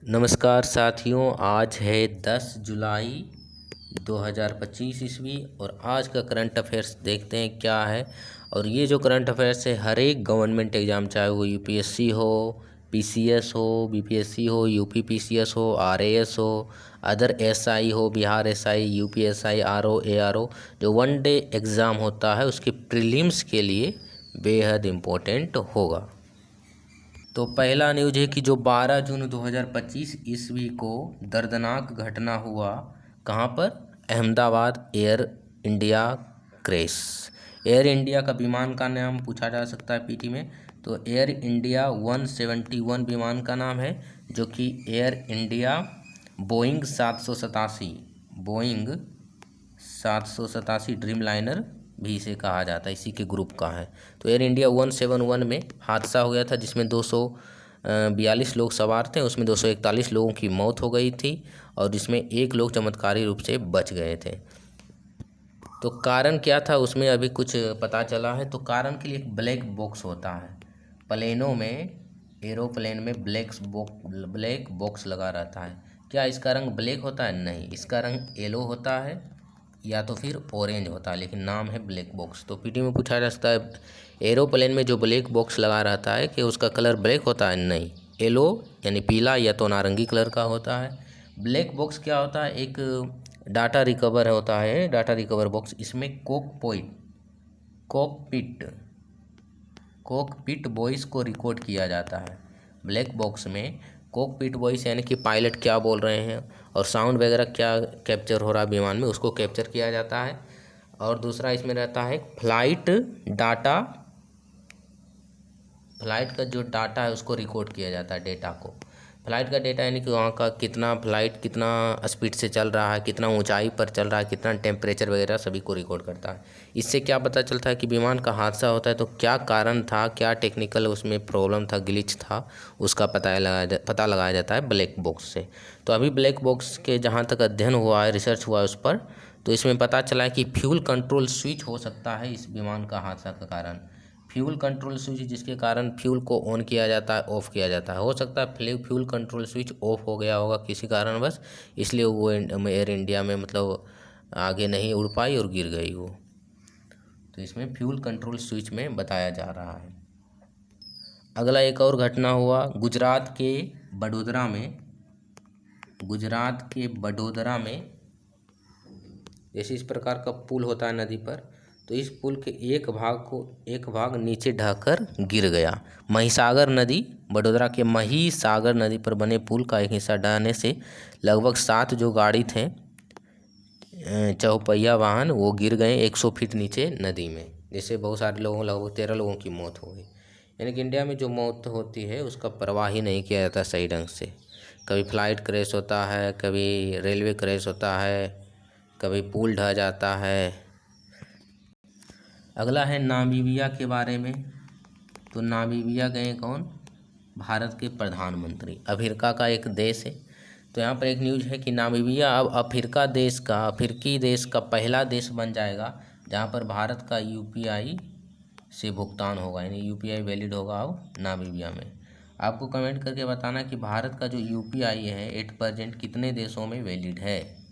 नमस्कार साथियों, आज है 10 जुलाई 2025 ईस्वी और आज का करंट अफेयर्स देखते हैं क्या है। और ये जो करंट अफेयर्स है हर एक गवर्नमेंट एग्ज़ाम, चाहे वो यूपीएससी हो, पीसीएस हो, बीपीएससी हो, यूपी पीसीएस हो, आरएएस हो, अदर एसआई हो, Bihar SI, UPSI, RO, ARO, जो वन डे एग्ज़ाम होता है उसके प्रीलिम्स के लिए बेहद इम्पोर्टेंट होगा। तो पहला न्यूज है कि जो 12 जून 2025 ईस्वी को दर्दनाक घटना हुआ, कहाँ पर? Ahmedabad air India crash. Air India का विमान का नाम पूछा जा सकता है पीटी में, तो एयर इंडिया 171 विमान का नाम है, जो कि air India Boeing 787 dream liner भी इसे कहा जाता है, इसी के ग्रुप का है। तो एयर इंडिया 171 में हादसा हो गया था जिसमें 242 लोग सवार थे, उसमें 241 लोगों की मौत हो गई थी और जिसमें एक लोग चमत्कारी रूप से बच गए थे। तो कारण क्या था उसमें अभी कुछ पता चला है। तो कारण के लिए एक ब्लैक बॉक्स होता है प्लेनों में, एरोप्लेन में ब्लैक बॉक्स लगा रहता है। क्या इसका रंग ब्लैक होता है? नहीं, इसका रंग येलो होता है या तो फिर ऑरेंज होता है, लेकिन नाम है ब्लैक बॉक्स। तो पीटी में पूछा जा सकता है एरोप्लेन में जो ब्लैक बॉक्स लगा रहता है कि उसका कलर ब्लैक होता है? नहीं, येलो यानी पीला या तो नारंगी कलर का होता है। ब्लैक बॉक्स क्या होता है? एक डाटा रिकवर होता है, डाटा रिकवर बॉक्स। इसमें कॉकपिट वॉइस को रिकॉर्ड किया जाता है। ब्लैक बॉक्स में कॉकपिट वॉइस यानी कि पायलट क्या बोल रहे हैं और साउंड वगैरह क्या कैप्चर हो रहा है विमान में, उसको कैप्चर किया जाता है। और दूसरा इसमें रहता है फ्लाइट का जो डाटा है उसको रिकॉर्ड किया जाता है, डेटा को। फ्लाइट का डेटा यानी कि वहाँ का फ्लाइट कितना स्पीड से चल रहा है, कितना ऊंचाई पर चल रहा है, कितना टेम्परेचर वगैरह सभी को रिकॉर्ड करता है। इससे क्या पता चलता है कि विमान का हादसा होता है तो क्या कारण था, क्या टेक्निकल उसमें प्रॉब्लम था, ग्लिच था, उसका पता लगाया जाता है ब्लैक बॉक्स से। तो अभी ब्लैक बॉक्स के जहाँ तक अध्ययन हुआ है, रिसर्च हुआ है उस पर, तो इसमें पता चला है कि फ्यूल कंट्रोल स्विच हो सकता है इस विमान का हादसा का कारण। फ्यूल कंट्रोल स्विच जिसके कारण फ्यूल को ऑन किया जाता है, ऑफ़ किया जाता है। हो सकता है फ्यूल कंट्रोल स्विच ऑफ हो गया होगा किसी कारणवश, इसलिए वो एयर इंडिया में मतलब आगे नहीं उड़ पाई और गिर गई वो। तो इसमें फ्यूल कंट्रोल स्विच में बताया जा रहा है। अगला एक और घटना हुआ गुजरात के बडोदरा में जैसे इस प्रकार का पुल होता है नदी पर, तो इस पुल के एक भाग नीचे ढहकर गिर गया। बडोदरा के महिसागर नदी पर बने पुल का एक हिस्सा ढहने से लगभग 7 जो गाड़ी थे चौपहिया वाहन वो गिर गए 100 फीट नीचे नदी में, जिससे बहुत सारे लोगों, लगभग 13 लोगों की मौत हो गई। यानी कि इंडिया में जो मौत होती है उसका परवाह ही नहीं किया जाता सही ढंग से। कभी फ्लाइट क्रैश होता है, कभी रेलवे क्रैश होता है, कभी पुल ढह जाता है। अगला है नामीबिया के बारे में। तो नामीबिया गए कौन? भारत के प्रधानमंत्री। अफ्रीका का एक देश है। तो यहाँ पर एक न्यूज़ है कि नामीबिया अब अफ्रीकी देश का पहला देश बन जाएगा जहाँ पर भारत का यूपीआई से भुगतान होगा, यानी यूपीआई वैलिड होगा अब नामीबिया में। आपको कमेंट करके बताना कि भारत का जो यूपीआई है एट प्रेजेंट कितने देशों में वैलिड है।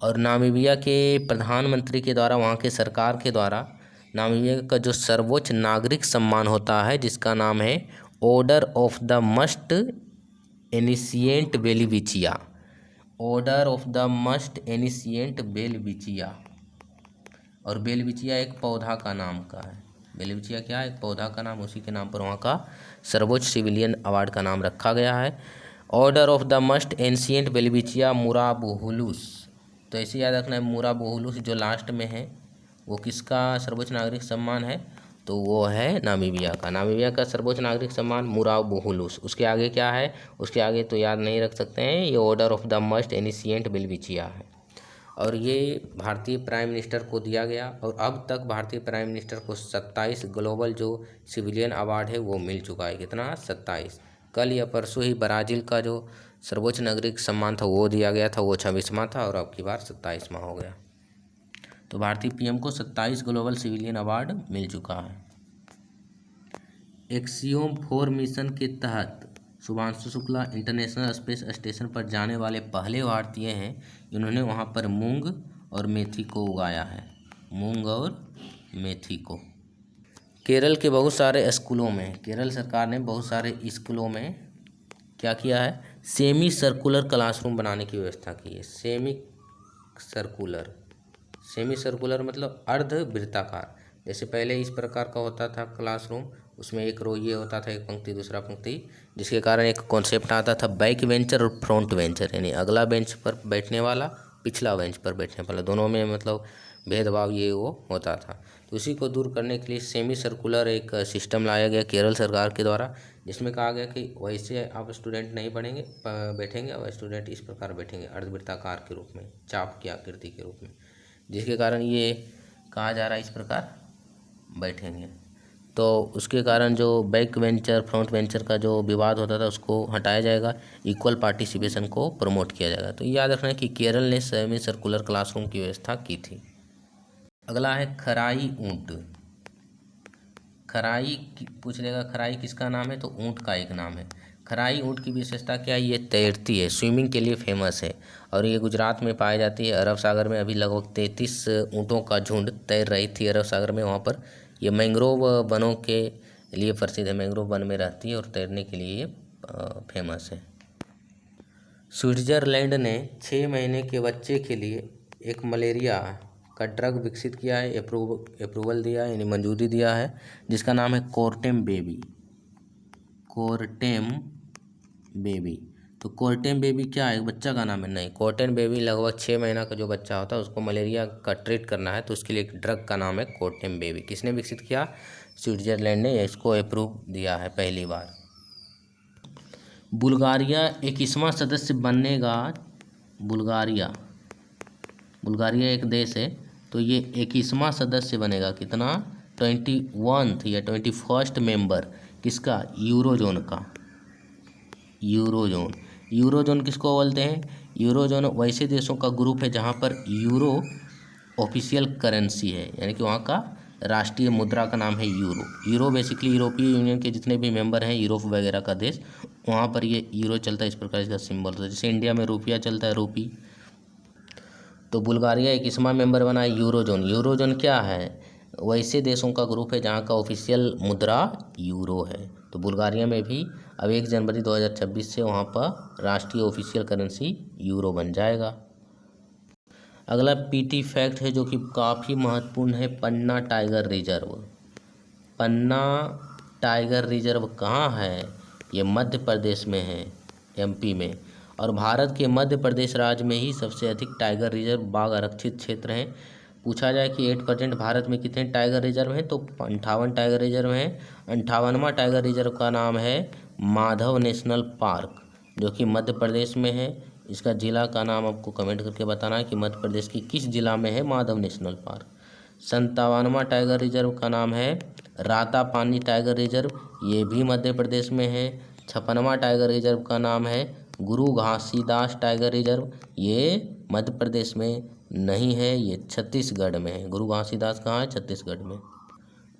और नामीबिया के प्रधानमंत्री के द्वारा, वहाँ के सरकार के द्वारा नामीबिया का जो सर्वोच्च नागरिक सम्मान होता है जिसका नाम है order of the most ancient बेलविचिया। और बेलविचिया एक पौधा का नाम का है। बेलविचिया क्या है? एक पौधा का नाम, उसी के नाम पर वहाँ का सर्वोच्च सिविलियन अवार्ड का नाम रखा गया है, order of the most ancient बेलविचिया मुराबोहुलुस। तो ऐसे याद रखना है, मुराबोहुलुस जो लास्ट में है वो किसका सर्वोच्च नागरिक सम्मान है? तो वो है नामीबिया का सर्वोच्च नागरिक सम्मान मुराबोहुलुस। उसके आगे क्या है? उसके आगे तो याद नहीं रख सकते हैं, ये order of the most ancient बेलविचिया है। और ये भारतीय प्राइम मिनिस्टर को दिया गया और अब तक भारतीय प्राइम मिनिस्टर को 27 ग्लोबल जो सिविलियन अवार्ड है वो मिल चुका है। कितना? 27। कल या परसों ही ब्राज़ील का जो सर्वोच्च नागरिक सम्मान था वो दिया गया था, वो 26वां था और अब की बार 27वां हो गया। तो भारतीय पीएम को 27 ग्लोबल सिविलियन अवार्ड मिल चुका है। एक्सियोम 4 मिशन के तहत Shubhanshu Shukla international space station पर जाने वाले पहले भारतीय हैं। इन्होंने वहाँ पर मूंग और मेथी को उगाया है, मूंग और मेथी को। केरल के बहुत सारे स्कूलों में, केरल सरकार ने बहुत सारे स्कूलों में क्या किया है, सेमी सर्कुलर क्लासरूम बनाने की व्यवस्था की है। सेमी सर्कुलर मतलब अर्ध वृत्ताकार। जैसे पहले इस प्रकार का होता था क्लासरूम, उसमें एक रो ये होता था, एक पंक्ति दूसरा पंक्ति, जिसके कारण एक कॉन्सेप्ट आता था बैक वेंचर और फ्रंट वेंचर, यानी अगला बेंच पर बैठने वाला, पिछला बेंच पर बैठने वाला, दोनों में मतलब भेदभाव ये वो होता था। तो उसी को दूर करने के लिए सेमी सर्कुलर एक सिस्टम लाया गया केरल सरकार के द्वारा, जिसमें कहा गया कि वैसे आप स्टूडेंट नहीं बैठेंगे, और स्टूडेंट इस प्रकार बैठेंगे अर्धवृत्ताकार के रूप में, चाप की आकृति के रूप में, जिसके कारण ये कहा जा रहा है इस प्रकार बैठेंगे। तो उसके कारण जो बैक वेंचर फ्रंट वेंचर का जो विवाद होता था उसको हटाया जाएगा, इक्वल पार्टिसिपेशन को प्रमोट किया जाएगा। तो याद रखना है कि केरल ने सेमी सर्कुलर क्लासरूम की व्यवस्था की थी। अगला है खराई ऊंट। खराई पूछ लेगा खराई किसका नाम है, तो ऊंट का एक नाम है। खराई ऊंट की विशेषता क्या है, ये तैरती है, स्विमिंग के लिए फेमस है, और ये गुजरात में पाई जाती है। अरब सागर में अभी लगभग 33 ऊँटों का झुंड तैर रही थी अरब सागर में। वहाँ पर ये मैंग्रोव वनों के लिए प्रसिद्ध है, मैंग्रोव वन में रहती है और तैरने के लिए फेमस है। स्विट्जरलैंड ने 6 महीने के बच्चे के लिए एक मलेरिया का ड्रग विकसित किया है, अप्रूवल दिया है, यानी मंजूरी दिया है, जिसका नाम है कोर्टेम बेबी। कोर्टेम बेबी। तो कोर्टेम बेबी क्या है, बच्चा का नाम है? नहीं, कोर्टेम बेबी लगभग 6 महीना का जो बच्चा होता है उसको मलेरिया का ट्रीट करना है, तो उसके लिए एक ड्रग का नाम है कोर्टेम बेबी। किसने विकसित किया? स्विट्जरलैंड ने इसको अप्रूव दिया है पहली बार। बुल्गारिया 21वां सदस्य बनेगा। बुल्गारिया एक देश है, तो ये 21वां सदस्य बनेगा। कितना? 21th या 21st मेंबर किसका? यूरोजोन का। यूरोजोन किसको बोलते हैं? यूरोजोन वैसे देशों का ग्रुप है जहाँ पर यूरो ऑफिशियल करेंसी है, यानी कि वहाँ का राष्ट्रीय मुद्रा का नाम है यूरो बेसिकली यूरोपीय यूनियन के जितने भी मेंबर हैं, यूरोप वगैरह का देश, वहाँ पर ये यूरो चलता है। इस प्रकार इसका सिंबल होता है, जैसे इंडिया में रुपया चलता है, रूपी। तो बुल्गारिया 21वां मेंबर बना है यूरोजोन। यूरोजोन क्या है? वैसे देशों का ग्रुप है जहाँ का ऑफिशियल मुद्रा यूरो है। तो बुल्गारिया में भी अब 1 जनवरी 2026 से वहाँ पर राष्ट्रीय ऑफिशियल करेंसी यूरो बन जाएगा। अगला पीटी फैक्ट है जो कि काफ़ी महत्वपूर्ण है, पन्ना टाइगर रिजर्व। पन्ना टाइगर रिजर्व कहाँ है? ये मध्य प्रदेश में है, एमपी में। और भारत के मध्य प्रदेश राज्य में ही सबसे अधिक टाइगर रिजर्व बाघ आरक्षित क्षेत्र हैं। पूछा जाए कि 8% भारत में कितने टाइगर रिजर्व हैं, तो 58 टाइगर रिजर्व हैं। 58वां टाइगर रिजर्व का नाम है माधव नेशनल पार्क, जो कि मध्य प्रदेश में है। इसका जिला का नाम आपको कमेंट करके बताना है कि मध्य प्रदेश की किस जिला में है माधव नेशनल पार्क। 57वां टाइगर रिजर्व का नाम है रातापानी टाइगर रिजर्व, ये भी मध्य प्रदेश में है। 56वां टाइगर रिजर्व का नाम है गुरु घासीदास टाइगर रिजर्व, ये मध्य प्रदेश में नहीं है, ये छत्तीसगढ़ में है। गुरु घासीदास कहाँ है? छत्तीसगढ़ में।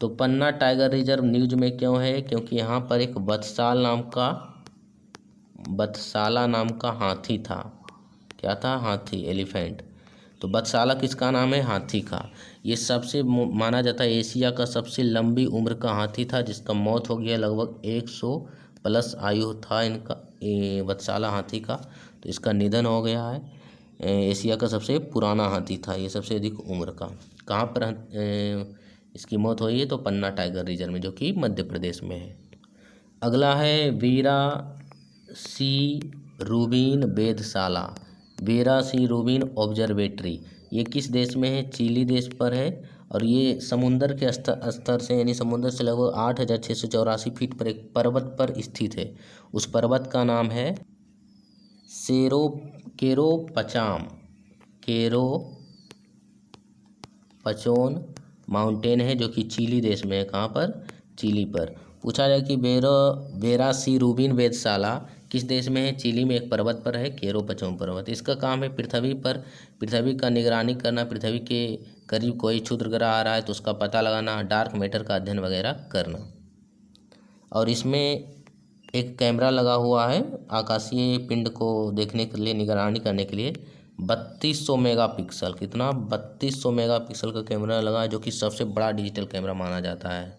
तो पन्ना टाइगर रिजर्व न्यूज में क्यों है? क्योंकि यहाँ पर एक बत्साला नाम का हाथी था। क्या था? हाथी, एलिफेंट। तो बत्साला किसका नाम है? हाथी का। ये सबसे माना जाता है एशिया का सबसे लंबी उम्र का हाथी था, जिसका मौत हो गया। लगभग 100+ आयु था इनका, बत्साला हाथी का, तो इसका निधन हो गया है। एशिया का सबसे पुराना हाथी था ये, सबसे अधिक उम्र का। कहाँ पर इसकी मौत हुई है? तो पन्ना टाइगर रिजर्व में, जो कि मध्य प्रदेश में है। अगला है वीरा सी रूबिन वेधशाला। वीरा सी रूबिन ऑब्जर्वेटरी, ये किस देश में है? चिली देश पर है। और ये समुंदर के स्तर से, यानी समुंदर से लगभग 8684 फीट पर एक पर्वत पर स्थित है। उस पर्वत का नाम है केरो पचोन माउंटेन है, जो कि चिली देश में है। कहाँ पर? चिली पर। पूछा जाए कि वेरा सी रूबिन वेधशाला किस देश में है? चिली में एक पर्वत पर है, केरो पचोन पर्वत। इसका काम है पृथ्वी का निगरानी करना, पृथ्वी के करीब कोई क्षुद्र ग्रह आ रहा है तो उसका पता लगाना, डार्क मैटर का अध्ययन वगैरह करना। और इसमें एक कैमरा लगा हुआ है आकाशीय पिंड को देखने के लिए, निगरानी करने के लिए। 3200 मेगापिक्सल, कितना, 3200 मेगापिक्सल का कैमरा लगा है, जो कि सबसे बड़ा डिजिटल कैमरा माना जाता है।